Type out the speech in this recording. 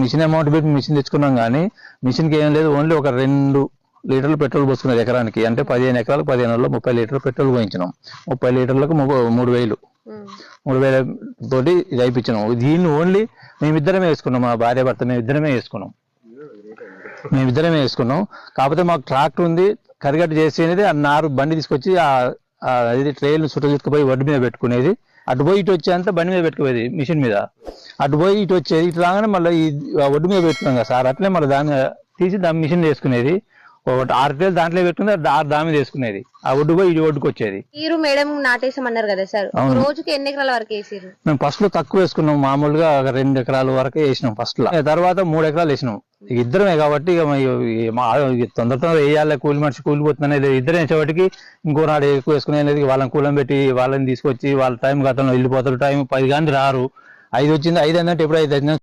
Machine amount పెట్టి machine తెచ్చుకున్నాం కానీ మిషన్కి ఏం లేదు, ఓన్లీ ఒక 2 లీటర్లు పెట్రోల్ పోసుకున్నది ఎకరానికి. అంటే 15 ఎకరాలకు 15 నెలల్లో 30 లీటర్లు పెట్రోల్ పోయించినాం. 30 లీటర్లకు 3,000 తోటి ఇది అయిపించినాం. దీన్ని ఓన్లీ మేమిద్దరమే వేసుకున్నాం, మా భార్య భర్త మేమిద్దరమే వేసుకున్నాం. కాకపోతే మాకు ట్రాక్టర్ ఉంది, కరిగట్టు చేసేది ఆ నారు బండి తీసుకొచ్చి అది ట్రైన్ చుట్టుకుపోయి ఒడ్డు మీద పెట్టుకునేది, అటు పోయి ఇటు వచ్చేంత బండి మీద పెట్టుకునేది మిషన్ మీద, అటు పోయి ఇటు వచ్చేది, ఇటు రాగానే మళ్ళీ ఈ ఒడ్డు మీద పెట్టుకున్నాం కదా సార్, అట్లే మళ్ళీ దాన్ని తీసి దాని మిషన్ చేసుకునేది. ఒకటి 6 ట్రైలు దాంట్లో పెట్టుకుని 6 దాని మీద వేసుకునేది, ఆ ఒడ్డు పోయి ఇటు ఒడ్డుకు వచ్చేది. మీరు మేడం నాటేసామన్నారు కదా సార్, రోజుకి ఎన్ని ఎకరాల వరకు వేసారు? మేము ఫస్ట్ లో తక్కువ వేసుకున్నాం, మామూలుగా 2 ఎకరాల వరకు వేసినాం ఫస్ట్ లో. తర్వాత 3 ఎకరాలు వేసినాం. ఇద్దరమే కాబట్టి తొందరగా వేయాలి, కూలి మనిషి కూలిపోతుందనేది ఇద్దరు వేసేవాటికి ఇంకో నాడు ఎక్కువ వేసుకునేది. వాళ్ళని కూలం పెట్టి వాళ్ళని తీసుకొచ్చి వాళ్ళ టైం గతంలో వెళ్ళిపోతారు. టైం 10 కానీ రారు, 5 వచ్చింది, 5 అంటే ఎప్పుడు 5